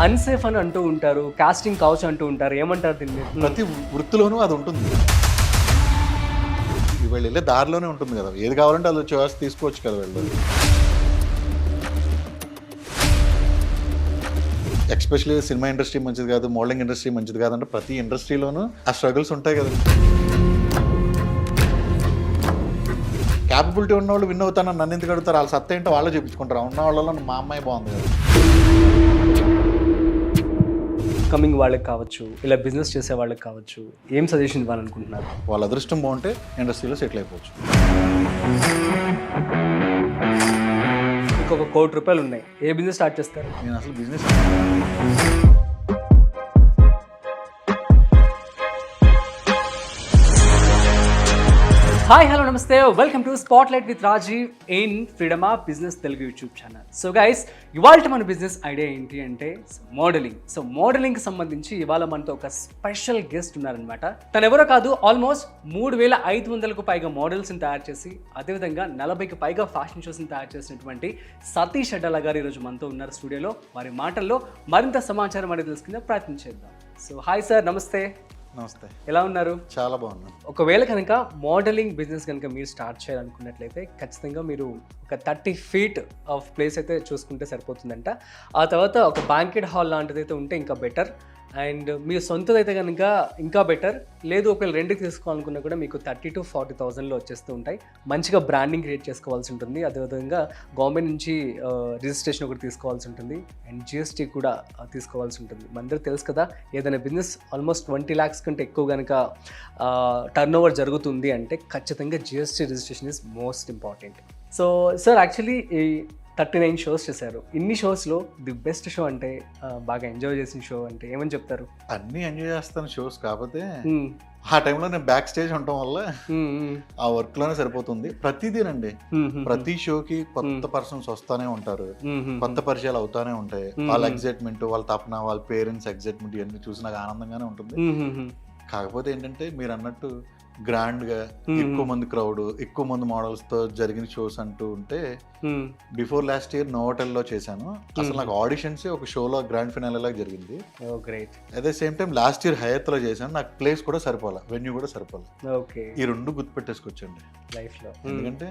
Unsafe అని అంటూ ఉంటారు, కాస్టింగ్ కౌచ్ అంటూ ఉంటారు. ఏమంటారు దీన్ని? ప్రతి వృత్తిలోనూ అది ఉంటుంది. వీళ్ళు వెళ్ళే దారిలోనే ఉంటుంది కదా, ఏది కావాలంటే అది చాయిస్ తీసుకోవచ్చు కదా వీళ్ళు. ఎస్పెషల్లీ సినిమా ఇండస్ట్రీ మంచిది కాదు, మోడలింగ్ ఇండస్ట్రీ మంచిది కాదంటే ప్రతి ఇండస్ట్రీలోనూ ఆ స్ట్రగుల్స్ ఉంటాయి కదా. క్యాపబిలిటీ ఉన్నవాళ్ళు విన్ అవుతానని నన్ను ఎందుకు అడుగుతారు? వాళ్ళ సత్తా ఏంటో వాళ్ళే చూపించుకుంటారు. ఉన్న వాళ్ళలో మా అమ్మాయి బాగుంది కదా. కమింగ్ వాళ్ళకి కావచ్చు, ఇలా బిజినెస్ చేసే వాళ్ళకి కావచ్చు, ఏం సజెషన్ ఇవ్వాలనుకుంటున్నారు? వాళ్ళ అదృష్టం బాగుంటే ఇండస్ట్రీలో సెటిల్ అయిపోవచ్చు. ఇంకొక ₹1,00,00,000 ఉన్నాయి, ఏ బిజినెస్ స్టార్ట్ చేస్తారు? నేను అసలు బిజినెస్ హాయ్ హలో నమస్తే, welcome to spotlight with Rajeev in freedom of business Telugu YouTube channel. So guys, ఇవాళ మన బిజినెస్ ఐడియా ఏంటి అంటే మోడలింగ్. సో మోడలింగ్కి సంబంధించి ఇవాళ మనతో ఒక స్పెషల్ గెస్ట్ ఉన్నారనమాట. తను ఎవరో కాదు, ఆల్మోస్ట్ 3,500కు పైగా మోడల్స్ని తయారు చేసి, అదేవిధంగా 40కి పైగా ఫ్యాషన్ షోస్ని తయారు చేసినటువంటి సతీష్ అడ్డాల గారు ఈరోజు మనతో ఉన్నారు స్టూడియోలో. వారి మాటల్లో మరింత సమాచారం అనేది తెలుసుకునే ప్రయత్నం చేద్దాం. సో హాయ్ సార్, నమస్తే. నమస్తే. ఎలా ఉన్నారు? చాలా బాగున్నాను. ఒకవేళ కనుక మోడలింగ్ బిజినెస్ కనుక మీరు స్టార్ట్ చేయాలనుకున్నట్లయితే ఖచ్చితంగా మీరు ఒక 30 feet ఆఫ్ ప్లేస్ అయితే చూసుకుంటే సరిపోతుందంట. ఆ తర్వాత ఒక బ్యాంకెట్ హాల్ లాంటిది అయితే ఉంటే ఇంకా బెటర్. అండ్ మీ సొంతదైతే కనుక ఇంకా బెటర్. లేదు ఒకవేళ రెండుకి తీసుకోవాలనుకున్నా కూడా మీకు 30,000 to 40,000లో వచ్చేస్తూ ఉంటాయి. మంచిగా బ్రాండింగ్ క్రియేట్ చేసుకోవాల్సి ఉంటుంది. అదేవిధంగా గవర్నమెంట్ నుంచి రిజిస్ట్రేషన్ ఒకటి తీసుకోవాల్సి ఉంటుంది. అండ్ జిఎస్టీ కూడా తీసుకోవాల్సి ఉంటుంది. మనందరూ తెలుసు కదా, ఏదైనా బిజినెస్ ఆల్మోస్ట్ 20 lakhs కంటే ఎక్కువ కనుక టర్న్ ఓవర్ జరుగుతుంది అంటే ఖచ్చితంగా GST registration is most important. So sir, actually ఈ 39 షోస్ చేశారు. ఇన్ని షోస్లో ది బెస్ట్ షో అంటే, బాగా ఎంజాయ్ చేసిన షో అంటే ఏమని చెప్తారు? అన్నీ ఎంజాయ్ చేస్తాను షోస్, కాకపోతే ఆ టైంలో నేను బ్యాక్ స్టేజ్ ఉండటం వల్ల ఆ వర్క్ లోనే సరిపోతుంది. ప్రతిదీనండి, ప్రతి షోకి కొత్త పర్సన్స్ వస్తానే ఉంటారు, కొత్త పరిచయాలు అవుతానే ఉంటాయి. వాళ్ళ ఎగ్జైట్మెంట్, వాళ్ళ తపన, వాళ్ళ పేరెంట్స్ ఎగ్జైట్మెంట్ ఇవన్నీ చూసి నాకు ఆనందంగానే ఉంటుంది. కాకపోతే ఏంటంటే మీరు అన్నట్టు గ్రాండ్ గా ఎక్కువ మంది క్రౌడ్, ఎక్కువ మంది మోడల్స్ తో జరిగిన షోస్ అంటూ ఉంటే, బిఫోర్ లాస్ట్ ఇయర్ నోవోటెల్లో చేశాను. అసలు నాకు ఆడిషన్స్ ఒక షోలో గ్రాండ్ ఫినాలే లాగా జరిగింది. Great. At the same time last year Hyatt లో చేశాను. నాకు ప్లేస్ కూడా సరిపోలే, వెన్యూ కూడా సరిపోలే. ఈ రెండు గుర్తుపెట్టేసుకొచ్చండి లైఫ్ లో. ఎందుకంటే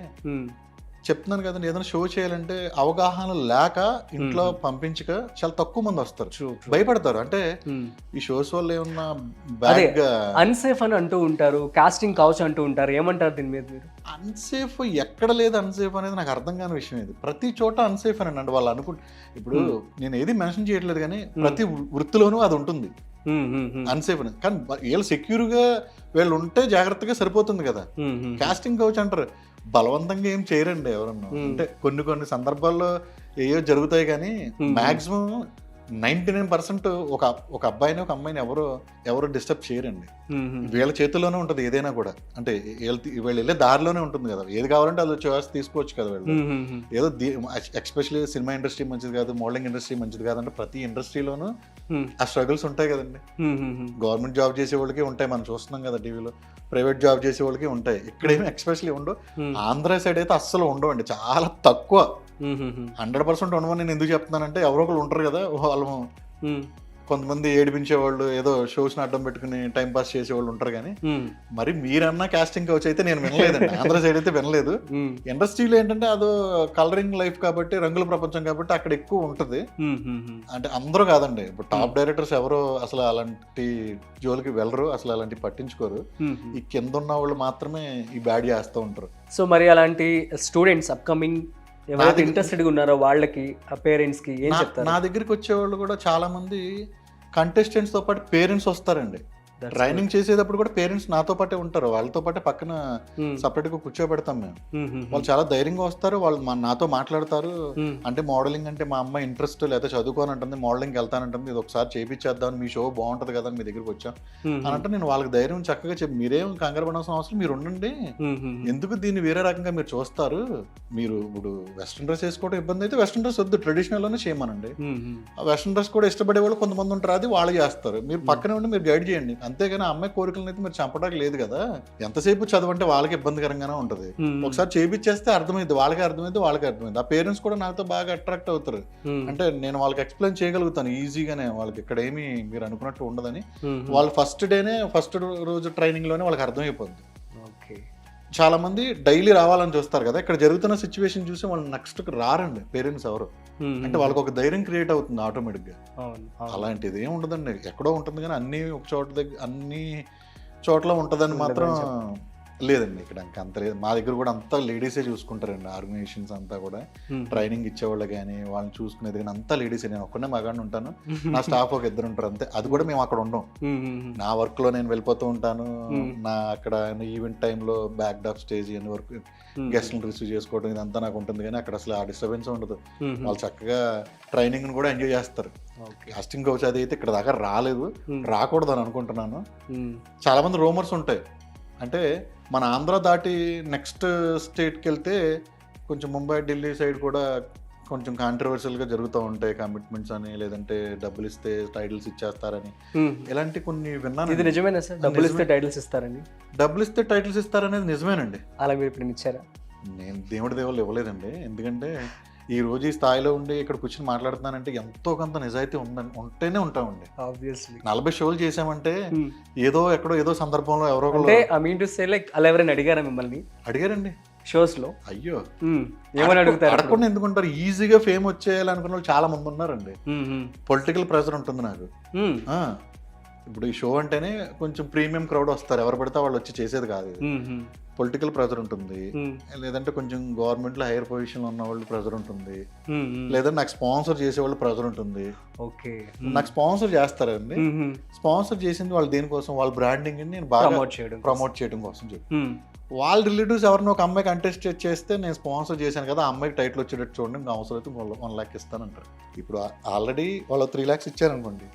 చెప్తున్నాను కదండి, ఏదైనా షో చేయాలంటే అవగాహన లేక ఇంట్లో పంపించక చాలా తక్కువ మంది వస్తారు, భయపడతారు. అంటే ఈ షోస్ వల్ల ఏమన్నా బ్యాడ్ గా అన్సేఫ్ అని అంటూ ఉంటారు, కాస్టింగ్ కౌచ్ అంటూ ఉంటారు. ఏమంటారు దీని మీద మీరు? అన్సేఫ్ ఎక్కడ లేదు. అన్సేఫ్ అనేది నాకు అర్థం కాని విషయం. ఇది ప్రతి చోట అన్సేఫ్ అని అండి వాళ్ళు అనుకుంటే. ఇప్పుడు నేను ఏది మెన్షన్ చేయట్లేదు, కానీ ప్రతి వృత్తిలోనూ అది ఉంటుంది అన్సేఫ్ అని. కానీ వీళ్ళు సెక్యూర్ గా వీళ్ళు ఉంటే జాగ్రత్తగా సరిపోతుంది కదా. కాస్టింగ్ కౌచ్ అంటారు, బలవంతంగా ఏం చేయరండి ఎవరన్నా. అంటే కొన్ని సందర్భాల్లో ఏయో జరుగుతాయి, కానీ మాక్సిమం 99% ఒక అబ్బాయిని ఒక అమ్మాయిని ఎవరు డిస్టర్బ్ చేయరండి. వీళ్ళ చేతుల్లోనే ఉంటుంది ఏదైనా కూడా. అంటే వీళ్ళు వెళ్ళే దారిలోనే ఉంటుంది కదా, ఏది కావాలంటే అది చాయిస్ తీసుకోవచ్చు కదా వీళ్ళు. ఏదో ఎస్పెషల్లీ సినిమా ఇండస్ట్రీ మంచిది కాదు, మోడలింగ్ ఇండస్ట్రీ మంచిది కాదంటే ప్రతి ఇండస్ట్రీలోనూ ఆ స్ట్రగుల్స్ ఉంటాయి కదండి. గవర్నమెంట్ జాబ్ చేసే వాళ్ళకి ఉంటాయి, మనం చూస్తున్నాం కదా టీవీలో. ప్రైవేట్ జాబ్ చేసే వాళ్ళకి ఉంటాయి. ఇక్కడేమి ఎస్పెషల్లీ ఉండవు. ఆంధ్ర సైడ్ అయితే అస్సలు ఉండవండి, చాలా తక్కువ. 100% ఉండమని నేను ఎందుకు చెప్తున్నానంటే, ఎవరో ఒకరు ఉంటారు కదా, వాళ్ళు కొంతమంది ఏడిపించేవాళ్ళు, ఏదో షోస్ అడ్డం పెట్టుకుని టైం పాస్ చేసేవాళ్ళు ఉంటారు. కానీ మరి మీరన్నా కాస్టింగ్ కౌచ్ అయితే నేను వినలేదండి, ఆంధ్ర సైడ్ అయితే వినలేదు. ఇండస్ట్రీలో ఏంటంటే అదో కలరింగ్ లైఫ్ కాబట్టి, రంగుల ప్రపంచం కాబట్టి అక్కడ ఎక్కువ ఉంటుంది. అంటే అందరూ కాదండి, ఇప్పుడు టాప్ డైరెక్టర్స్ ఎవరో అసలు అలాంటి జోలికి వెళ్ళరు, అసలు అలాంటి పట్టించుకోరు. ఈ కింద ఉన్న వాళ్ళు మాత్రమే ఈ బ్యాడ్ చేస్తూ ఉంటారు. సో మరి అలాంటి స్టూడెంట్స్ అప్కమింగ్ ఎవరైతే ఇంట్రెస్టెడ్ ఉన్నారో వాళ్ళకి, పేరెంట్స్ కి ఏం చెప్తారు? నా దగ్గరికి వచ్చేవాళ్ళు కూడా చాలా మంది కంటెస్టెంట్స్ తో పాటు పేరెంట్స్ వస్తారండి. ట్రైనింగ్ చేసేటప్పుడు కూడా పేరెంట్స్ నాతో పాటే ఉంటారు, వాళ్ళతో పాటే పక్కన సపరేట్ గా కూర్చోబెడతాం మేము. వాళ్ళు చాలా ధైర్యంగా వస్తారు, వాళ్ళు నాతో మాట్లాడతారు. అంటే మోడలింగ్ అంటే మా అమ్మాయి ఇంట్రెస్ట్ లేదా చదువుకోని అంటుంది, మోడలింగ్ వెళ్తానంటుంది, ఇది ఒకసారి చేయించేద్దాం, మీ షో బాగుంటది కదా, మీ దగ్గరికి వచ్చాం అని అంటే నేను వాళ్ళకి ధైర్యం చక్కగా చెప్పి, మీరేం కంగారు పడాల్సిన అవసరం, మీరు ఉండండి, ఎందుకు దీన్ని వేరే రకంగా మీరు చూస్తారు. మీరు ఇప్పుడు వెస్ట్రన్ డ్రెస్ వేసుకోవడం ఇబ్బంది అయితే వెస్ట్రన్ డ్రెస్ వద్దు, ట్రెడిషనల్ లోనే చేయమనండి. ఆ వెస్ట్రన్ డ్రెస్ కూడా ఇష్టపడే వాళ్ళు కొంతమంది ఉంటారు, అది వాళ్ళు చేస్తారు. మీరు పక్కనే ఉండి మీరు గైడ్ చేయండి, అంతేగాని ఆ అమ్మాయి కోరికలను అయితే మీరు చంపడానికి లేదు కదా. ఎంతసేపు చదవంటే వాళ్ళకి ఇబ్బందికరంగానే ఉంటుంది. ఒకసారి చేపిచ్చేస్తే అర్థమైంది, వాళ్ళకి అర్థమైంది, వాళ్ళకి అర్థమైంది. ఆ పేరెంట్స్ కూడా నాతో బాగా అట్రాక్ట్ అవుతారు. అంటే నేను వాళ్ళకి ఎక్స్ప్లెయిన్ చేయగలుగుతాను ఈజీగానే, వాళ్ళకి ఇక్కడ ఏమి మీరు అనుకున్నట్టు ఉండదని. వాళ్ళు ఫస్ట్ రోజు ట్రైనింగ్ లోనే వాళ్ళకి అర్థమైపోద్ది. చాలా మంది డైలీ రావాలని చూస్తారు కదా, ఇక్కడ జరుగుతున్న సిచ్యువేషన్ చూసి వాళ్ళు నెక్స్ట్ రారండి పేరెంట్స్ ఎవరు. అంటే వాళ్ళకి ఒక ధైర్యం క్రియేట్ అవుతుంది ఆటోమేటిక్ గా. అలాంటిది ఏం ఉండదండి, ఎక్కడో ఉంటుంది కానీ అన్ని ఒక చోట దగ్గర అన్ని చోట్ల ఉంటుందని మాత్రం లేదండి. ఇక్కడ అంత లేదు. మా దగ్గర కూడా అంతా లేడీసే చూసుకుంటారండి. ఆర్గనైజేషన్స్ అంతా కూడా ట్రైనింగ్ ఇచ్చేవాళ్ళు కానీ వాళ్ళని చూసుకునేది కానీ అంతా లేడీసే. నేను ఒక్కనే మగాడిని ఉంటాను, నా స్టాఫ్ ఒక ఇద్దరు ఉంటారు అంతే. అది కూడా మేము అక్కడ ఉండం. నా వర్క్ లో నేను వెళ్ళిపోతూ ఉంటాను. నా అక్కడ ఈవెంట్ టైంలో బ్యాక్ డాప్ స్టేజ్ అని వర్క్, గెస్ట్లను రిసీవ్ చేసుకోవడం ఇదంతా నాకు ఉంటుంది. కానీ అక్కడ అసలు ఆ డిస్టర్బెన్స్ ఉండదు. వాళ్ళు చక్కగా ట్రైనింగ్ కూడా ఎంజాయ్ చేస్తారు. కాస్టింగ్ కోచ్ అది అయితే ఇక్కడ దాకా రాలేదు, రాకూడదు అని అనుకుంటున్నాను. చాలా మంది రూమర్స్ ఉంటాయి. అంటే మన ఆంధ్ర దాటి నెక్స్ట్ స్టేట్కి వెళ్తే కొంచెం ముంబై, ఢిల్లీ సైడ్ కూడా కొంచెం కాంట్రవర్షియల్గా జరుగుతూ ఉంటాయి. కమిట్మెంట్స్ అని, లేదంటే డబ్బులు ఇస్తే టైటిల్స్ ఇచ్చేస్తారని, ఇలాంటి కొన్ని విన్నాను. ఇది నిజమేనా సార్? డబ్బులు ఇస్తే టైటిల్స్ ఇస్తారని? డబ్బులు ఇస్తే టైటిల్స్ ఇస్తారనేది నిజమేనండి. అలా మీరు ఇప్పుడు ఇచ్చారా? నేను దేవుడి దేవుళ్ళు ఇవ్వలేదండి. ఎందుకంటే ఈ రోజు ఈ స్థాయిలో ఉండి ఇక్కడ కూర్చొని మాట్లాడుతున్నానంటే ఎంతో కొంత నిజాయితీ ఉంటేనే ఉంటామండి. 40 షోలు చేసామంటే ఏదో ఎక్కడో ఏదో సందర్భంలో ఎవరో అలా ఎవరైనా అడిగారా మిమ్మల్ని? అడిగారండి షోస్ లో. అయ్యో ఏమని అడుగుతారు? అడగకుండా ఎందుకుంటారు? ఈజీగా ఫేమ్ వచ్చేయాలనుకున్న వాళ్ళు చాలా మంది ఉన్నారండి. పొలిటికల్ ప్రెషర్ ఉంటుంది నాకు. ఇప్పుడు ఈ షో అంటేనే కొంచెం ప్రీమియం క్రౌడ్ వస్తారు, ఎవరు పడితే వాళ్ళు వచ్చి చేసేది కాదు. పొలిటికల్ ప్రెజర్ ఉంటుంది, లేదంటే కొంచెం గవర్నమెంట్ లో హైయర్ పొజిషన్ ఉన్న వాళ్ళు ప్రెజర్ ఉంటుంది, లేదంటే నాకు స్పాన్సర్ చేసేవాళ్ళు ప్రెజర్ ఉంటుంది. నాకు స్పాన్సర్ చేస్తారండి. స్పాన్సర్ చేసింది వాళ్ళు దేనికోసం? వాళ్ళ బ్రాండింగ్ నేను బాగా ప్రమోట్ చేయడం కోసం చెప్పి. వాళ్ళ రిలేటివ్స్ ఎవరినో ఒక అమ్మాయి కంటెస్ట్ చేస్తే నేను స్పాన్సర్ చేశాను కదా, ఆ అమ్మాయికి టైటిల్ వచ్చేటట్టు చూడండి, ఇంకా అవసరం అయితే 1 lakh ఇస్తానంటారు. ఇప్పుడు ఆల్రెడీ వాళ్ళు 3 lakhs ఇచ్చారనుకోండి,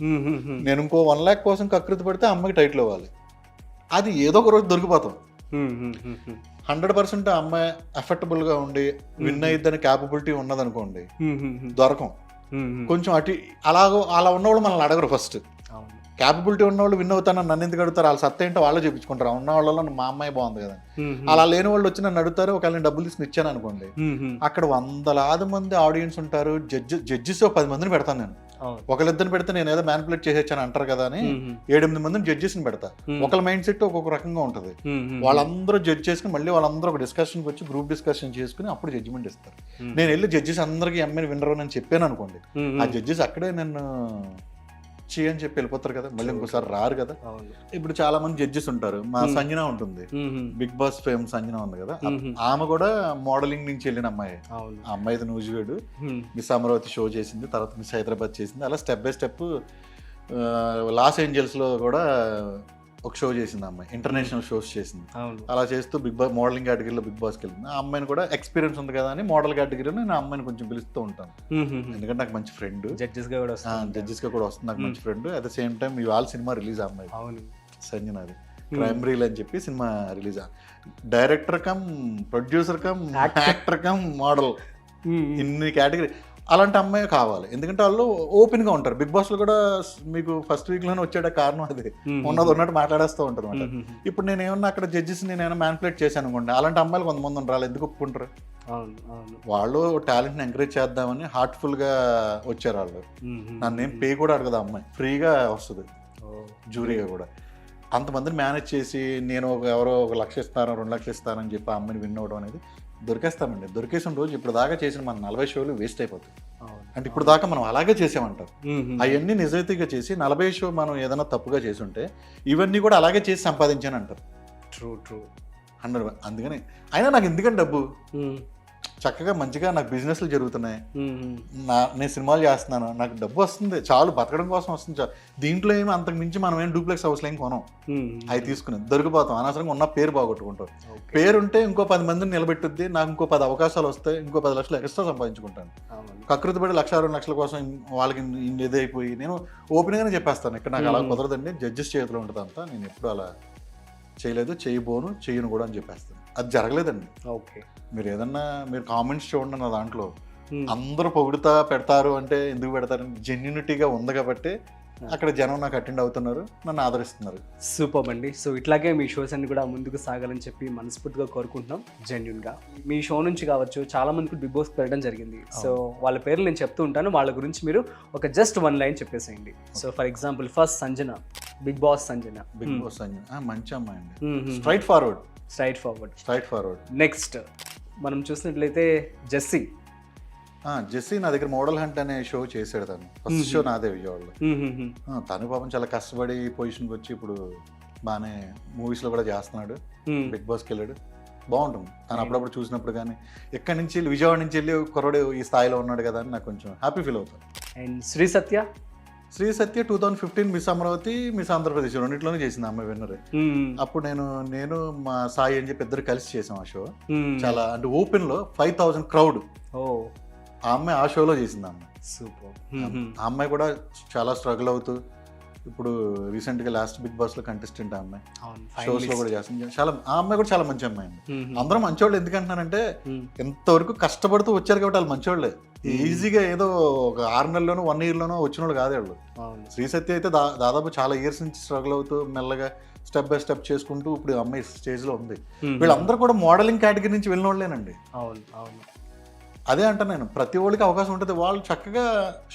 నేను ఇంకో 1 lakh కోసం కకృతి పడితే అమ్మాయికి టైటిల్ ఇవ్వాలి. అది ఏదో ఒక రోజు దొరికిపోతాం. 100% ఆ అమ్మాయి అఫెక్టబుల్ గా ఉండి విన్ అయ్యిద్దని క్యాపబిలిటీ ఉన్నదనుకోండి, దొరకం. కొంచెం అలా ఉన్నవాళ్ళు మనల్ని అడగరు. ఫస్ట్ క్యాపబిలిటీ ఉన్నవాళ్ళు విన్ అవుతానని నన్ను ఎందుకు అడుగుతారు? వాళ్ళ సత్తా ఏంటో వాళ్ళే చూపించుకుంటారు. ఉన్న వాళ్ళలో మా అమ్మాయి బాగుంది కదా, అలా లేని వాళ్ళు వచ్చి నన్ను అడుగుతారు. ఒకవేళ నేను డబ్బులు తీసుకుని ఇచ్చాను అనుకోండి, అక్కడ 100,000 మంది ఆడియన్స్ ఉంటారు. జడ్జెస్ 10 మందిని పెడతాను నేను. ఒకళ్ళిద్దరిని పెడితే నేను ఏదో మ్యానిపులేట్ చేసేచ్చాను అంటారు కదా అని 7-8 మందిని జడ్జెస్ ని పెడతా. ఒకళ్ళ మైండ్ సెట్ ఒక్కొక్క రకంగా ఉంటుంది. వాళ్ళందరూ జడ్జ్ చేసుకుని మళ్ళీ వాళ్ళందరూ ఒక డిస్కషన్కి వచ్చి గ్రూప్ డిస్కషన్ చేసుకుని అప్పుడు జడ్జిమెంట్ ఇస్తారు. నేను వెళ్ళి జడ్జెస్ అందరికీ అమ్మాయిని వినరు అని చెప్పాను అనుకోండి, ఆ జడ్జెస్ అక్కడే నన్ను అని చెప్పి వెళ్ళిపోతారు కదా, మళ్ళీ ఇంకోసారి రారు కదా. ఇప్పుడు చాలా మంది జడ్జెస్ ఉంటారు. మా సంజన ఉంటుంది, బిగ్ బాస్ ఫేమ్ సంజన ఉంది కదా, ఆమె కూడా మోడలింగ్ నుంచి వెళ్ళిన అమ్మాయి. ఆ అమ్మాయి నూజివేడు మిస్ అమరావతి షో చేసింది, తర్వాత మిస్ హైదరాబాద్ చేసింది. అలా step by step Los Angeles లో కూడా ఒక షో చేసింది అమ్మాయి, ఇంటర్నేషనల్ షోస్ చేసింది. అలా చేస్తూ బిగ్ బాస్ మోడలింగ్ కేటగిరీలో బిగ్ బాస్కి వెళ్ళింది. ఆ అమ్మాయిని కూడా ఎక్స్పీరియన్స్ ఉంది కదా అని మోడల్ కేటగిరీలో నేను ఆ అమ్మాయిని కొంచెం పిలుస్తూ ఉంటాను. ఎందుకంటే నాకు మంచి ఫ్రెండ్, జడ్జెస్ గా కూడా వస్తుంది, నాకు మంచి friend. At the same time ఇవాళ సినిమా రిలీజ్ ఆ అమ్మాయి సంజనాది, క్రైమ్ రీల్ అని చెప్పి cinema release. Director come producer come actor come model, ఇన్ని కేటగిరీ. అలాంటి అమ్మాయి కావాలి. ఎందుకంటే వాళ్ళు ఓపెన్ గా ఉంటారు. బిగ్ బాస్ లో కూడా మీకు ఫస్ట్ వీక్ లోనే వచ్చాడే కారణం అదే, ఉన్నట్టు మాట్లాడేస్తూ ఉంటారు అనమాట. ఇప్పుడు నేను ఏమన్నా అక్కడ జడ్జెస్ నేను మ్యానిపులేట్ చేశాను అనుకోండి, అలాంటి అమ్మాయిలు కొంతమంది ఉంటారు, ఎందుకు ఒప్పుకుంటారు? వాళ్ళు టాలెంట్ ని ఎంకరేజ్ చేద్దామని హార్ట్ఫుల్ గా వచ్చారు వాళ్ళు. నన్ను ఏం పే కూడా అడగదు అమ్మాయి, ఫ్రీగా వస్తుంది జ్యూరీగా కూడా. అంతమందిని మేనేజ్ చేసి నేను ఎవరో 1 లక్ష ఇస్తాను 2 లక్షలు ఇస్తానని చెప్పి ఆ అమ్మాయిని విన్ అవ్వడం అనేది దొరికేస్తామండి. దొరికేసిన రోజు ఇప్పుడు దాకా చేసిన మన 40 షోలు వేస్ట్ అయిపోతాయి. అంటే ఇప్పుడు దాకా మనం అలాగే చేసామంటారు. అవన్నీ నిజాయితీగా చేసి 40 షో మనం ఏదైనా తప్పుగా చేసి ఉంటే ఇవన్నీ కూడా అలాగే చేసి సంపాదించాను అంటారు. ట్రూ 100. అందుకని అయినా నాకు ఎందుకంటే డబ్బు, చక్కగా మంచిగా నాకు బిజినెస్లు జరుగుతున్నాయి, నేను సినిమాలు చేస్తున్నాను, నాకు డబ్బు వస్తుంది చాలు, బతకడం కోసం వస్తుంది చాలు. దీంట్లో ఏమి అంతకు మించి మనం ఏం డూప్లెక్స్ హౌస్లో ఏం కొనం, అవి తీసుకుని దొరికిపోతాం. అనవసరంగా ఉన్న పేరు బాగొట్టుకుంటాం. పేరు ఉంటే ఇంకో 10 మందిని నిలబెట్టుద్ది, నాకు ఇంకో 10 అవకాశాలు వస్తాయి, ఇంకో 10 లక్షలు ఎక్స్ట్రా సంపాదించుకుంటాను. కకృతి పడి 1-2 లక్షల కోసం వాళ్ళకి ఇదైపోయి నేను ఓపెన్గానే చెప్పేస్తాను, ఇక్కడ నాకు అలా కుదరదండి, జడ్జెస్ చేతిలో ఉంటుంది అంతా, నేను ఎప్పుడు అలా చేయలేదు, చేయను కూడా అని చెప్పేస్తాను. అది జరగలేదండి. ఓకే, మీరు ఏదన్నా మీరు కామెంట్స్ చూడండి నా దాంట్లో అందరూ పొగుడుతా పెడతారు అంటే ఎందుకు పెడతారంటే జెన్యూనిటీగా ఉంది కాబట్టి అక్కడ జనం నాకు అటెండ్ అవుతున్నారు, నన్ను ఆదరిస్తున్నారు. సూపర్ అండి. సో ఇట్లాగే మీ షోస్ అన్ని కూడా ముందుకు సాగాలని చెప్పి మనస్ఫూర్తిగా కోరుకుంటున్నాం. జెన్యున్గా మీ షో నుంచి కావచ్చు చాలా మందికి బిగ్ బాస్కి వెళ్ళడం జరిగింది. సో వాళ్ళ పేర్లు నేను చెప్తూ ఉంటాను, వాళ్ళ గురించి మీరు ఒక జస్ట్ 1 లైన్ చెప్పేసేయండి. So for example first Sanjana, Bigg Boss Sanjana. Bigg Boss Sanjana మంచి అమ్మాయి అండి, స్ట్రైట్ ఫార్వర్డ్. నెక్స్ట్ మనం చూసినట్లయితే జెస్సీ. జెస్సీ నా దగ్గర మోడల్ హంట్ అనే షో చేశాడు, తను ఫస్ట్ షో నాదే విజయవాడలో. తను పాపం చాలా కష్టపడి పొజిషన్కి వచ్చి ఇప్పుడు బాగానే మూవీస్లో కూడా చేస్తున్నాడు, బిగ్ బాస్కి వెళ్ళాడు, బాగుంటుంది. తను అప్పుడప్పుడు చూసినప్పుడు కానీ ఎక్కడి నుంచి వెళ్ళి విజయవాడ నుంచి వెళ్ళి కుర్రోడు ఈ స్థాయిలో ఉన్నాడు కదా అని నాకు కొంచెం హ్యాపీ ఫీల్ అవుతాను. And Sri Satya 2015 miss Amaravati, miss Andhra Pradesh రెండింటిలోనే చేసింది అమ్మాయి విన్నర్. అప్పుడు నేను మా సాయి అని చెప్పి ఇద్దరు కలిసి చేసాం ఆ షో. చాలా అంటే ఓపెన్ లో 5000 క్రౌడ్, ఆ అమ్మాయి ఆ షోలో చేసింది. ఆ అమ్మాయి కూడా చాలా స్ట్రగుల్ అవుతూ ఇప్పుడు రీసెంట్ గా లాస్ట్ బిగ్ బాస్ లో కంటెస్టెంట్ ఆ అమ్మాయి, షోస్ లో కూడా చేస్తుంది. చాలా ఆ అమ్మాయి కూడా చాలా మంచి అమ్మాయి అండి. అందరం మంచోళ్ళు ఎందుకంటున్నానంటే ఎంతవరకు కష్టపడుతూ వచ్చారు కాబట్టి వాళ్ళు మంచోళ్ళే. ఈజీగా ఏదో ఒక 6 నెలల్లోనో 1 ఇయర్లోనో వచ్చిన వాళ్ళు కాదే వాళ్ళు. శ్రీ సత్య అయితే దాదాపు చాలా ఇయర్స్ నుంచి స్ట్రగుల్ అవుతూ మెల్లగా స్టెప్ బై స్టెప్ చేసుకుంటూ ఇప్పుడు అమ్మాయి స్టేజ్ లో ఉంది. వీళ్ళందరూ కూడా మోడలింగ్ కేటగిరీ నుంచి వెళ్ళిన వాళ్ళేనండి. అదే అంట నేను, ప్రతి ఒళ్ళకి అవకాశం ఉంటుంది. వాళ్ళు చక్కగా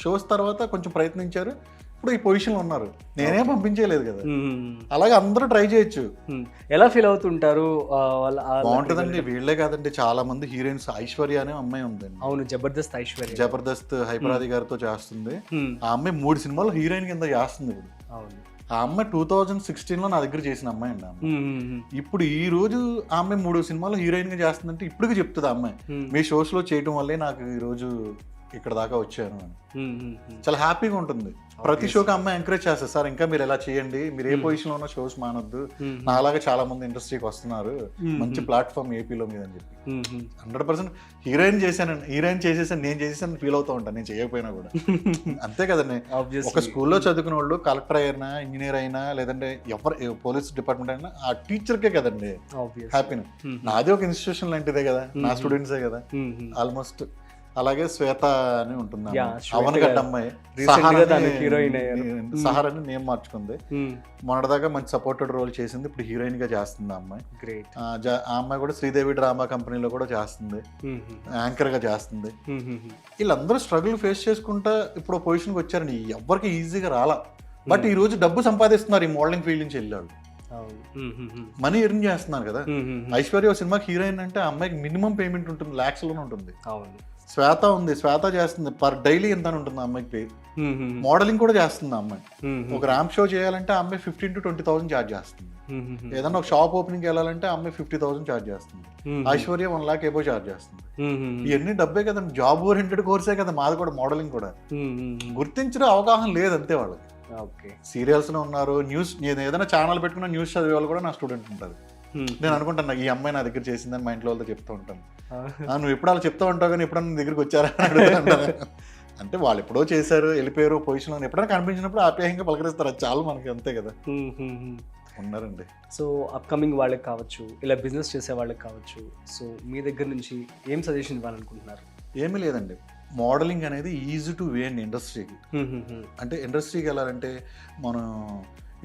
షోస్ తర్వాత కొంచెం ప్రయత్నించారు, ఇప్పుడు ఈ పొజిషన్ లో ఉన్నారు. నేనే పంపించేయలేదు కదా, అలాగే అందరూ ట్రై చేయొచ్చు. ఎలా ఫీల్ అవుతుంటారు? బాగుంటుందండి. వీళ్ళే కాదండి, చాలా మంది హీరోయిన్స్. ఐశ్వర్య అనే అమ్మాయి ఉందండి. అవును, జబర్దస్త్ హైపరాది గారితో చేస్తుంది. ఆ అమ్మాయి 3 సినిమాలు హీరోయిన్ కింద చేస్తుంది ఇప్పుడు. ఆ అమ్మాయి 2016లో నా దగ్గర చేసిన అమ్మాయి అండి. ఇప్పుడు ఈ రోజు ఆ అమ్మాయి 3 సినిమాలు హీరోయిన్ గా చేస్తుందంటే ఇప్పటికి చెప్తుంది ఆ అమ్మాయి, మీ షోస్ లో చేయటం వల్లే నాకు ఈ రోజు ఇక్కడ దాకా వచ్చాను అని. చాలా హ్యాపీగా ఉంటుంది. ప్రతి షోకి అమ్మాయి ఎంకరేజ్ చేస్తారు, సార్ ఇంకా మీరు ఎలా చేయండి, మీరు ఏ పొజిషన్ లో ఉన్న షోస్ మానొద్దు, నా అలాగే చాలా మంది ఇండస్ట్రీకి వస్తున్నారు, మంచి ప్లాట్ఫామ్ ఏపీలో మీద అని చెప్పి. 100% హీరోయిన్ చేసేసాను నేను చేసేసాను ఫీల్ అవుతూ ఉంటాను, నేను చేయకపోయినా కూడా. అంతే కదండి, ఒక స్కూల్లో చదువుకున్న వాళ్ళు కలెక్టర్ అయినా, ఇంజనీర్ అయినా, లేదంటే ఎవరు పోలీస్ డిపార్ట్మెంట్ అయినా ఆ టీచర్కే కదండి హ్యాపీనెస్. నాది ఒక ఇన్స్టిట్యూషన్ లాంటిదే కదా, నా స్టూడెంట్సే కదా ఆల్మోస్ట్. అలాగే శ్వేత అని ఉంటుంది, అవనగడ్డ అమ్మాయి, సహారాన్ని నేమ్ మార్చుకుంది. మొన్నటిదాకా మంచి సపోర్టెడ్ రోల్ చేసింది, ఇప్పుడు హీరోయిన్ గా చేస్తుంది ఆ అమ్మాయి. ఆ అమ్మాయి కూడా శ్రీదేవి డ్రామా కంపెనీలో కూడా చేస్తుంది, యాంకర్ గా చేస్తుంది. వీళ్ళందరూ స్ట్రగుల్ ఫేస్ చేసుకుంటా ఇప్పుడు పొజిషన్కి వచ్చారండి. ఎవరికి ఈజీగా రాలా, బట్ ఈ రోజు డబ్బు సంపాదిస్తున్నారు ఈ మోడలింగ్ ఫీల్డ్ నుంచి వెళ్ళాడు, మనీ ఎర్న్ చేస్తున్నారు కదా. ఐశ్వర్య సినిమాకి హీరోయిన్ అంటే ఆ అమ్మాయికి మినిమం పేమెంట్ ఉంటుంది, lakhs లోనే ఉంటుంది. శ్వేత ఉంది, శ్వేత చేస్తుంది పర్ డైలీ ఎంత ఉంటుంది ఆ అమ్మాయికి పే. మోడలింగ్ కూడా చేస్తుంది ఆ అమ్మాయి. ఒక ర్యాంప్ షో చేయాలంటే ఆ అమ్మాయి 15,000 to 20,000 ఛార్జ్ చేస్తుంది. ఏదన్నా ఒక షాప్ ఓపెనింగ్ వెళ్ళాలంటే ఆ అమ్మాయి 50,000 ఛార్జ్ చేస్తుంది. ఐశ్వర్య 1 lakh ఎబో ఛార్జ్ చేస్తుంది. ఇవన్నీ డబ్బే కదండి, జాబ్ ఓరియంటెడ్ కోర్సే కదా మాది కూడా, మోడలింగ్ కూడా. గుర్తించిన అవగాహన లేదంతే వాళ్ళకి. సీరియల్స్ లో ఉన్నారు, న్యూస్, నేను ఏదైనా ఛానల్ పెట్టుకున్న న్యూస్ చదివే వాళ్ళు కూడా నా స్టూడెంట్ ఉంటారు. నేను అనుకుంటాను ఈ అమ్మాయి నా దగ్గర చేసిందని మా ఇంట్లో వాళ్ళతో చెప్తూ ఉంటాను. నువ్వు ఎప్పుడు అలా చెప్తా ఉంటావు కానీ ఎప్పుడన్నా దగ్గరికి వచ్చారా అంటే వాళ్ళు ఎప్పుడో చేశారు, వెళ్ళిపోయారు పొజిషన్లో, ఎప్పుడైనా కనిపించినప్పుడు ఆప్యాయంగా పలకరిస్తారు, అది చాలు మనకి, అంతే కదా. ఉన్నారండి. సో అప్కమింగ్ వాళ్ళకి కావచ్చు, ఇలా బిజినెస్ చేసే వాళ్ళకి కావచ్చు, సో మీ దగ్గర నుంచి ఏం సజెషన్ ఇవ్వాలనుకుంటున్నారు? ఏమీ లేదండి, మోడలింగ్ అనేది ఈజీ టు వే అండి ఇండస్ట్రీకి. అంటే ఇండస్ట్రీకి వెళ్ళాలంటే మనం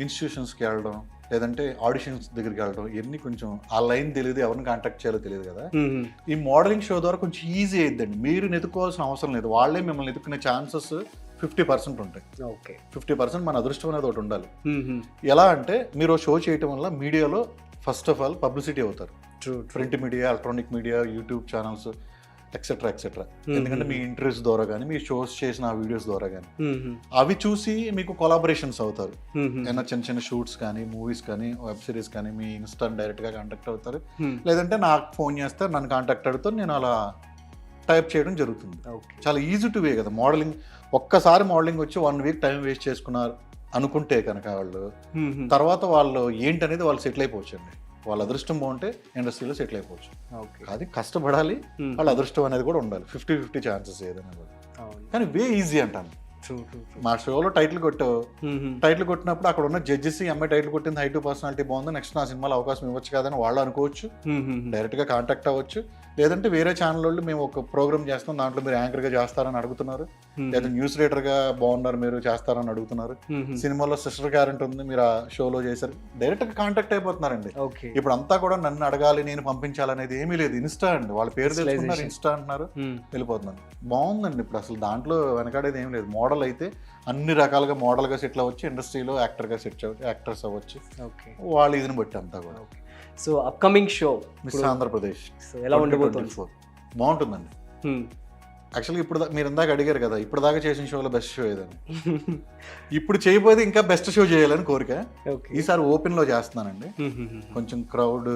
ఇన్స్టిట్యూషన్స్కి వెళ్ళడం, లేదంటే ఆడిషన్స్ దగ్గరికి వెళ్ళడం, ఇవన్నీ కొంచెం ఆ లైన్ తెలియదు, ఎవరిని కాంటాక్ట్ చేయాలో తెలియదు కదా. ఈ మోడలింగ్ షో ద్వారా కొంచెం ఈజీ అయిద్దండి, మీరు వెతుక్కోవాల్సిన అవసరం లేదు, వాళ్ళే మిమ్మల్ని వెతుక్కునే ఛాన్సెస్ 50% ఉంటాయి. 50% మన అదృష్టం అనేది ఒకటి ఉండాలి. ఎలా అంటే మీరు షో చేయటం వల్ల మీడియాలో ఫస్ట్ ఆఫ్ ఆల్ పబ్లిసిటీ అవుతారు, print media, electronic media, YouTube channels, etcetera. ఎందుకంటే మీ ఇంటర్వ్యూస్ ద్వారా కానీ, మీ షోస్ చేసిన ఆ వీడియోస్ ద్వారా కానీ, అవి చూసి మీకు కొలాబరేషన్స్ అవుతారు. ఏమైనా చిన్న చిన్న షూట్స్ కానీ, మూవీస్ కానీ, వెబ్ సిరీస్ కానీ, మీ ఇన్స్టా డైరెక్ట్ గా కాంటాక్ట్ అవుతారు, లేదంటే నాకు ఫోన్ చేస్తే నన్ను కాంటాక్ట్ అవుతారు, నేను అలా టైప్ చేయడం జరుగుతుంది. చాలా ఈజీ టు వే కదా మోడలింగ్. ఒక్కసారి మోడలింగ్ వచ్చి 1 week టైం వేస్ట్ చేసుకున్నారు అనుకుంటే కనుక వాళ్ళు తర్వాత వాళ్ళు ఏంటనేది వాళ్ళు సెటిల్ అయిపోవచ్చండి. వాళ్ళ అదృష్టం బాగుంటే ఇండస్ట్రీలో సెటిల్ అయిపోవచ్చు. అది కష్టపడాలి, వాళ్ళ అదృష్టం అనేది కూడా ఉండాలి. 50-50 ఛాన్సెస్ ఏదైనా కూడా, కానీ వే ఈజీ అంటాను. మా షోలో టైటిల్ కొట్టావు, టైటిల్ కొట్టినప్పుడు అక్కడ ఉన్న జడ్జెస్ ఈ అమ్మాయి టైటిల్ కొట్టింది, హైట్ పర్సనాలిటీ బాగుంది, నెక్స్ట్ నా సినిమాలో అవకాశం ఇవ్వచ్చు కదని వాళ్ళు అనుకోవచ్చు, డైరెక్ట్ గా కాంటాక్ట్ అవ్వచ్చు. లేదంటే వేరే ఛానల్ వాళ్ళు మేము ఒక ప్రోగ్రామ్ చేస్తాం దాంట్లో మీరు యాంకర్గా చేస్తారని అడుగుతున్నారు, లేదా న్యూస్ రీడర్గా బాగున్నారు మీరు చేస్తారని అడుగుతున్నారు, సినిమాలో సిస్టర్ క్యారెక్టర్ ఉంది మీరు ఆ షోలో చేశారు, డైరెక్ట్గా కాంటాక్ట్ అయిపోతున్నారండి. ఇప్పుడు అంతా కూడా నన్ను అడగాలి నేను పంపించాలనేది ఏమీ లేదు, ఇన్స్టా అండి, వాళ్ళ పేరు తెలుసుకున్నారు ఇన్స్టా అంటున్నారు వెళ్ళిపోతున్నాను. బాగుందండి ఇప్పుడు అసలు దాంట్లో వెనకాడేది ఏం లేదు. మోడల్ అయితే అన్ని రకాలుగా మోడల్గా సెటిల్ అవ్వచ్చు, ఇండస్ట్రీలో యాక్టర్గా యాక్టర్స్ అవ్వచ్చు, వాళ్ళ ఇదిని బట్టి అంతా కూడా. So upcoming show miss Andhra Pradesh ఎలా ఉండబోతుంది? బాగుంటుందండి. యాక్చువల్గా ఇప్పుడు మీరు ఇందాక అడిగారు కదా ఇప్పుడు దాకా చేసిన షోలో బెస్ట్ షో ఏదని. ఇప్పుడు చేయబోయేది ఇంకా బెస్ట్ షో చేయాలని కోరిక. ఈసారి ఓపెన్ లో చేస్తున్నానండి. కొంచెం క్రౌడ్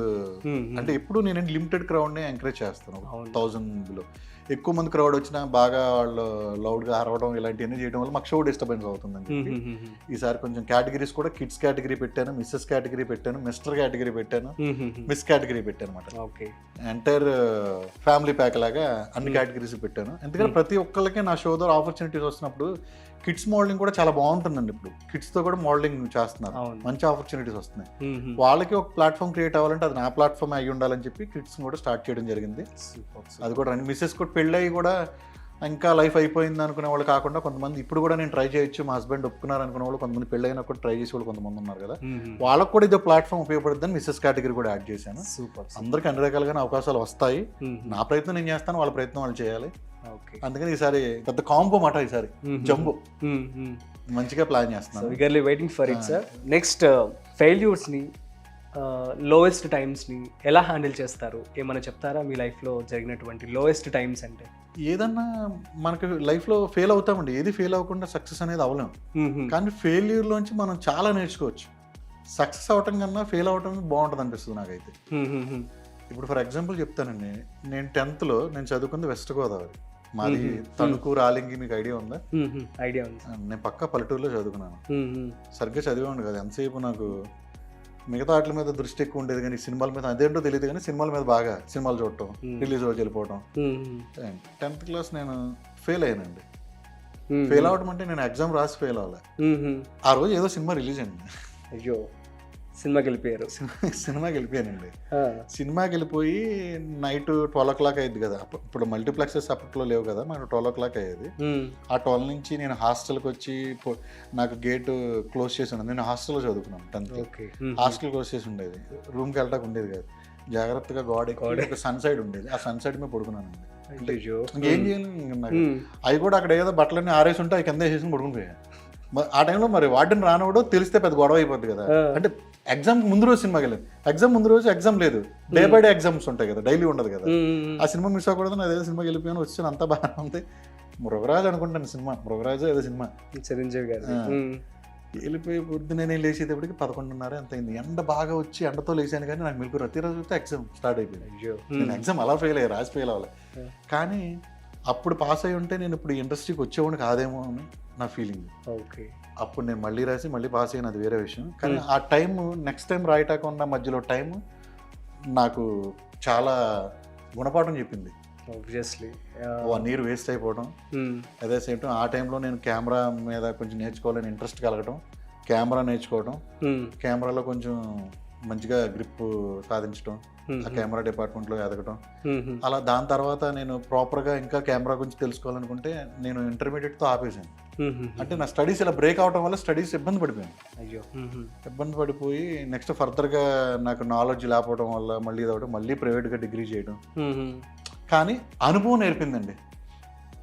అంటే ఎప్పుడు నేను లిమిటెడ్ క్రౌడ్ ని ఎంకరేజ్ చేస్తాను. 1000 బిలో ఎక్కువ మంది క్రౌడ్ వచ్చినా బాగా వాళ్ళు లౌడ్ గా అరవడం ఇలాంటివన్నీ చేయడం వల్ల మాకు షో డిస్టర్బెన్స్ అవుతుందండి. ఈసారి కొంచెం కేటగిరీస్ కూడా కిడ్స్ కేటగిరీ పెట్టాను, మిస్సెస్ కేటగిరీ పెట్టాను, మిస్టర్ కేటగిరీ పెట్టాను, మిస్ కేటగిరీ పెట్టాను అనమాట. ఎంటైర్ ఫ్యామిలీ ప్యాక్ లాగా అన్ని కేటగిరీస్ పెట్టాను. ఎందుకంటే ప్రతి ఒక్కళ్ళకి నా షో ద్వారా ఆపర్చునిటీస్ వస్తున్నప్పుడు కిడ్స్ మోడలింగ్ కూడా చాలా బాగుంటుందండి. ఇప్పుడు కిడ్స్ తో కూడా మోడలింగ్ చేస్తున్నారు, మంచి ఆపర్చునిటీస్ వస్తున్నాయి. వాళ్ళకి ఒక ప్లాట్ఫామ్ క్రియేట్ అవ్వాలంటే అది నా ప్లాట్ఫామ్ అయ్యి ఉండాలని చెప్పి కిడ్స్ కూడా స్టార్ట్ చేయడం జరిగింది. అది కూడా మిస్సెస్ కూడా పెళ్ళయి కూడా ఇంకా లైఫ్ అయిపోయింది అనుకునే వాళ్ళు కాకుండా కొంతమంది ఇప్పుడు కూడా నేను ట్రై చేయొచ్చు, మా హస్బెండ్ ఒప్పుకున్నారు అనుకునే వాళ్ళు కొంతమంది పెళ్ళైనా కూడా ట్రై చేసే వాళ్ళు కొంతమంది ఉన్నారు కదా, వాళ్ళకు కూడా ఇదో ప్లాట్ఫామ్ ఉపయోగపడుతుందని మిస్సెస్ కేటగిరీ కూడా యాడ్ చేశాను. అందరికి అన్ని రకాలుగానే అవకాశాలు వస్తాయి. నా ప్రయత్నం నేను చేస్తాను, వాళ్ళ ప్రయత్నం వాళ్ళు చేయాలి. అందుకని ఈసారి పెద్ద కాంబో మాట, ఈసారి జంబో మంచిగా ప్లాన్ చేస్తున్నాను. Eagerly waiting for it sir. Next failures ని లోయెస్ట్ టైమ్స్ ని ఎలా హ్యాండిల్ చేస్తారు? ఏమైనా చెప్తారా మీ లైఫ్ లో జరిగినటువంటి లోయెస్ట్ టైమ్స్? అంటే ఏదన్నా మనకి లైఫ్ లో ఫెయిల్ అవుతామండి, ఏది ఫెయిల్ అవ్వకుండా సక్సెస్ అనేది అవ్వలేము. కానీ ఫెయిల్యూర్ లోంచి మనం చాలా నేర్చుకోవచ్చు. సక్సెస్ అవటం కన్నా ఫెయిల్ అవటం బాగుంటుంది అనిపిస్తుంది నాకైతే. ఇప్పుడు ఫర్ ఎగ్జాంపుల్ చెప్తానండి, నేను 10th లో నేను చదువుకుంది వెస్ట్ గోదావరి, మాది తణుకు రాలింగి. మీకు ఐడియా ఉందా? ఐడియా ఉంది. నేను పక్కా పల్లెటూరులో చదువుకున్నాను. సరిగ్గా చదివేవాడు కదా, ఎంతసేపు నాకు మిగతా వాటి మీద దృష్టి ఎక్కువ ఉండేది కానీ సినిమాల మీద అదేంటో తెలియదు కానీ సినిమాల మీద బాగా సినిమాలు చూడటం, రిలీజ్ రోజు వెళ్ళిపోవటం. 10th క్లాస్ నేను ఫెయిల్ అయ్యానండి. ఫెయిల్ అవడం అంటే నేను ఎగ్జామ్ రాసి ఫెయిల్ అవ్వాలి. ఆ రోజు ఏదో సినిమా రిలీజ్ అయింది. అయ్యో, సినిమాకి వెళ్ళిపోయారు? సినిమాకి వెళ్ళిపోయానండి. సినిమాకి వెళ్ళిపోయి నైట్ 12 o'clock అయ్యింది కదా. ఇప్పుడు మల్టీప్లెక్సెస్ అప్పట్లో లేవు కదా, మనకు 12 o'clock అయ్యేది. ఆ 12 నుంచి నేను హాస్టల్కి వచ్చి నాకు గేట్ క్లోజ్ చేసి ఉండేది. నేను హాస్టల్లో చదువుకున్నాను 10th. హాస్టల్ క్లోజ్ చేసి ఉండేది, రూమ్కి వెళ్ళడానికి ఉండేది కాదు. జాగ్రత్తగా గోడ సన్ సైడ్ ఉండేది, ఆ సన్ సైడ్ మీద పడుకున్నానండి. ఇంకేం చేయాలి, అవి కూడా అక్కడ ఏదో బట్టలన్నీ ఆరేసి ఉంటే అవి కింద వేసేసి పడుకుని పోయాను. ఆ టైంలో మరి వాడిని రానవడో తెలిస్తే పెద్ద గొడవ అయిపోద్ది కదా. అంటే ఎగ్జామ్ ముందు రోజు సినిమాకి వెళ్ళాను, ఎగ్జామ్ ముందు రోజు ఎగ్జామ్ లేదు, డే బై డే ఎగ్జామ్స్ ఉంటాయి కదా, డైలీ ఉండదు కదా. ఆ సినిమా మిస్ అవ్వకూడదు, అదే సినిమాకి వెళ్ళిపోయాను. వచ్చాను, అంతా బాగా ఉంది. మృగరాజు అనుకుంటాను సినిమా, మృగరాజు ఏదో సినిమా, చిరంజీవి గారు. వెళ్ళిపోయి పొద్దునే నేను లేచేటప్పటికి 11:30 ఎంత అయింది. ఎండ బాగా వచ్చి ఎండతో లేచాను కానీ నాకు మీకు ప్రతిరోజు ఎగ్జామ్ స్టార్ట్ అయిపోయింది. నేను ఎగ్జామ్ అలా ఫెయిల్ అయ్యి రాసి ఫెయిల్ అవ్వాలి. కానీ అప్పుడు పాస్ అయి ఉంటే నేను ఇప్పుడు ఇండస్ట్రీకి వచ్చేవాడిని కాదేమో అని నా ఫీలింగ్. అప్పుడు నేను మళ్ళీ రాసి మళ్ళీ పాస్ అయిన, అది వేరే విషయం. కానీ ఆ టైం నెక్స్ట్ టైం రాయటాక ఉన్న మధ్యలో టైం నాకు చాలా గుణపాఠం చెప్పింది. 1 year వేస్ట్ అయిపోవడం, అదే సేమ్ టైం ఆ టైంలో నేను కెమెరా మీద కొంచెం నేర్చుకోవాలని ఇంట్రెస్ట్ కలగటం, కెమెరా నేర్చుకోవడం, కెమెరాలో కొంచెం మంచిగా గ్రిప్ సాధించడం, ఆ కెమెరా డిపార్ట్మెంట్లో ఎదగటం. అలా దాని తర్వాత నేను ప్రాపర్గా ఇంకా కెమెరా గురించి తెలుసుకోవాలనుకుంటే నేను ఇంటర్మీడియట్తో ఆపేసాను. అంటే నా స్టడీస్ ఇలా బ్రేక్ అవడం వల్ల స్టడీస్ ఇబ్బంది పడిపోయాను. ఇబ్బంది పడిపోయి నెక్స్ట్ ఫర్దర్గా నాకు నాలెడ్జ్ లేకపోవడం వల్ల మళ్ళీ ఇదవడం, మళ్ళీ ప్రైవేట్గా డిగ్రీ చేయడం. కానీ అనుభవం నేర్పిందండి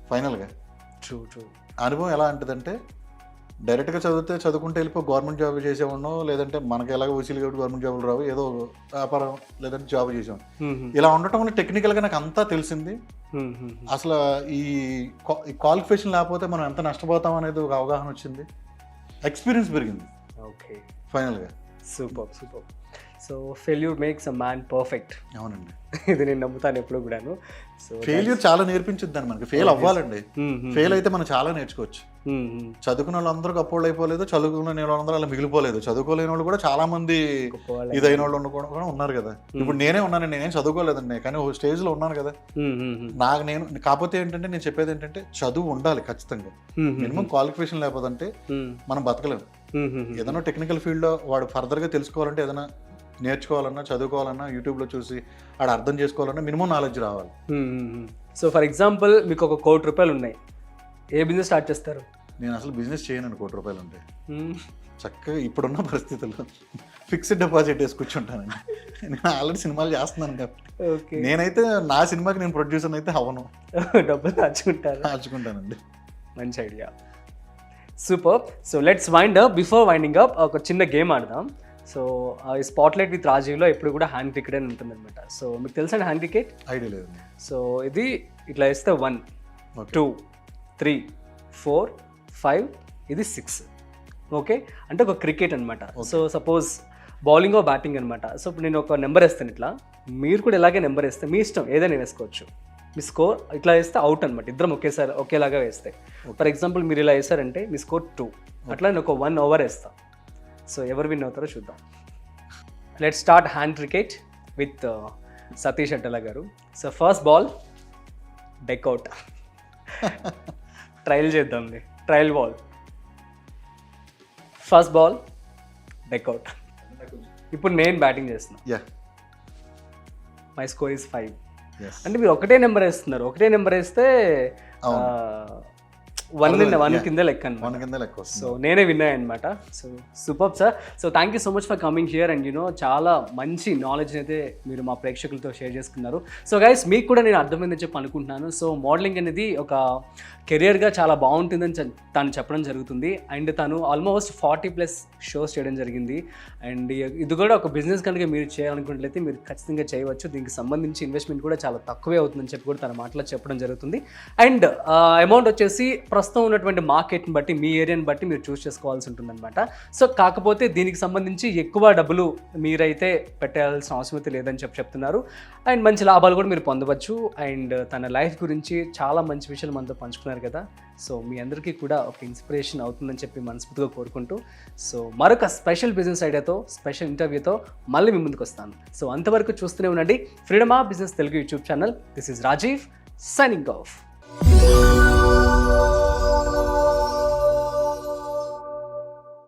ఫైనల్గా. అనుభవం ఎలా అంటుందంటే, డైరెక్ట్గా చదువుకుంటే వెళ్ళిపో గవర్నమెంట్ జాబ్ చేసేవాడినో, లేదంటే మనకి ఎలాగో ఊసీలు కాబట్టి గవర్నమెంట్ జాబులు రావు, ఏదో వ్యాపారం లేదంటే జాబ్ చేసేవాడు. ఇలా ఉండటం వల్ల టెక్నికల్గా నాకు అంతా తెలిసింది. అసలు ఈ క్వాలిఫికేషన్ లేకపోతే మనం ఎంత నష్టపోతాం అనేది ఒక అవగాహన వచ్చింది, ఎక్స్పీరియన్స్ పెరిగింది ఫైనల్గా. Super. So failure makes a man perfect. అవునండి, ఇది నేను నమ్ముతాను ఎప్పుడు కూడాను. సో ఫెయిల్యూర్ చాలా నేర్పించుద్ది మనకి. ఫెయిల్ అవ్వాలండి, ఫెయిల్ అయితే మనం చాలా నేర్చుకోవచ్చు. చదువుకున్న వాళ్ళందరూ గొప్పవాళ్ళు అయిపోలేదు, చదువుకున్న వాళ్ళందరూ అలా మిగిలిపోలేదు. చదువుకోలేని వాళ్ళు కూడా చాలా మంది ఇదైన వాళ్ళు కూడా ఉన్నారు కదా. ఇప్పుడు నేనే ఉన్నాను, నేనేం చదువుకోలేదండి కానీ ఓ స్టేజ్ లో ఉన్నాను కదా. నేను కాకపోతే ఏంటంటే నేను చెప్పేది ఏంటంటే చదువు ఉండాలి ఖచ్చితంగా. మినిమం క్వాలిఫికేషన్ లేకపోతే మనం బతకలేము. ఏదైనా టెక్నికల్ ఫీల్డ్ లో వాడు ఫర్దర్ గా తెలుసుకోవాలంటే ఏదైనా నేర్చుకోవాలన్నా చదువుకోవాలన్నా యూట్యూబ్లో చూసి ఆడ అర్థం చేసుకోవాలన్నా మినిమం నాలెడ్జ్ రావాలి. సో ఫర్ ఎగ్జాంపుల్ మీకు ఒక ₹1,00,00,000 ఉన్నాయి, ఏ బిజినెస్ స్టార్ట్ చేస్తారు? నేను అసలు బిజినెస్ చేయను ₹1,00,00,000 ఉంటే. చక్కగా ఇప్పుడున్న పరిస్థితుల్లో ఫిక్స్డ్ డిపాజిట్ వేసి కూర్చుంటానండి. నేను ఆల్రెడీ సినిమాలు చేస్తున్నాను కాబట్టి నేనైతే నా సినిమాకి నేను ప్రొడ్యూసర్ అయితే అవ్వను. డబ్బులు దాచుకుంటానండి. మంచి idea, super. So let's wind up. Before winding up ఒక చిన్న గేమ్ ఆడదాం. సో ఈ స్పాట్లైట్ విత్ రాజీవ్లో ఎప్పుడు కూడా హ్యాండ్ క్రికెట్ అని ఉంటుంది అనమాట. సో మీకు తెలుసండి హ్యాండ్ క్రికెట్? ఐడియా లేదు. సో ఇది ఇట్లా వేస్తే 1 2 3 4 5, ఇది 6. ఓకే, అంటే ఒక క్రికెట్ అనమాట. సో సపోజ్ బౌలింగ్ బ్యాటింగ్ అనమాట. సో ఇప్పుడు నేను ఒక నెంబర్ వేస్తాను ఇట్లా, మీరు కూడా ఇలాగే నెంబర్ వేస్తే మీ ఇష్టం ఏదైనా వేసుకోవచ్చు. మీ స్కోర్ ఇట్లా వేస్తే అవుట్ అనమాట, ఇద్దరం ఒకేలాగా వేస్తే. ఫర్ ఎగ్జాంపుల్ మీరు ఇలా వేసారంటే మీ స్కోర్ 2, అట్లా నేను ఒక 1 ఓవర్ వేస్తాను. సో ఎవరు విన్ అవుతారో చూద్దాం. Let's start hand cricket with Satish Attala garu. So first ball duck out. Trial చేద్దాంలే, trial ball. First ball duck out. ఇప్పుడు నేను బ్యాటింగ్ చేస్తున్నా. My score is 5. అంటే మీరు ఒకటే నెంబర్ వేస్తున్నారు, ఒకటే నెంబర్ వేస్తే 1 కింద లెక్క అనమాట. సో నేనే విన్ అయ్యాను అనమాట. So super sir. So thank you so much for coming here and చాలా మంచి నాలెడ్జ్ అయితే మీరు మా ప్రేక్షకులతో షేర్ చేసుకున్నారు. సో గైస్ మీకు కూడా నేను అర్థమైందని చెప్పి అనుకుంటున్నాను. సో మోడలింగ్ అనేది ఒక కెరియర్గా చాలా బాగుంటుందని తను చెప్పడం జరుగుతుంది. అండ్ తను ఆల్మోస్ట్ 40+ షోస్ చేయడం జరిగింది. అండ్ ఇది కూడా ఒక బిజినెస్ కనుక మీరు చేయాలనుకున్నట్లయితే మీరు ఖచ్చితంగా చేయవచ్చు. దీనికి సంబంధించి ఇన్వెస్ట్మెంట్ కూడా చాలా తక్కువే అవుతుందని చెప్పి కూడా తన మాటలో చెప్పడం జరుగుతుంది. అండ్ అమౌంట్ వచ్చేసి ప్రస్తుతం ఉన్నటువంటి మార్కెట్ని బట్టి, మీ ఏరియాని బట్టి మీరు చూస్ చేసుకోవాల్సి ఉంటుందన్నమాట. సో కాకపోతే దీనికి సంబంధించి ఎక్కువ డబ్బులు మీరైతే పెట్టాల్సిన అవసరం అయితే లేదని చెప్తున్నారు. అండ్ మంచి లాభాలు కూడా మీరు పొందవచ్చు. అండ్ తన లైఫ్ గురించి చాలా మంచి విషయాలు మనతో పంచుకున్నారు కదా. సో మీ అందరికీ కూడా ఒక ఇన్స్పిరేషన్ అవుతుందని చెప్పి మనస్ఫూర్తిగా కోరుకుంటూ, సో మరొక స్పెషల్ బిజినెస్ ఐడియాతో, స్పెషల్ ఇంటర్వ్యూతో మళ్ళీ మీ ముందుకు వస్తాను. సో అంతవరకు చూస్తూనే ఉండండి freedom of business Telugu YouTube channel. This is Rajeev signing of.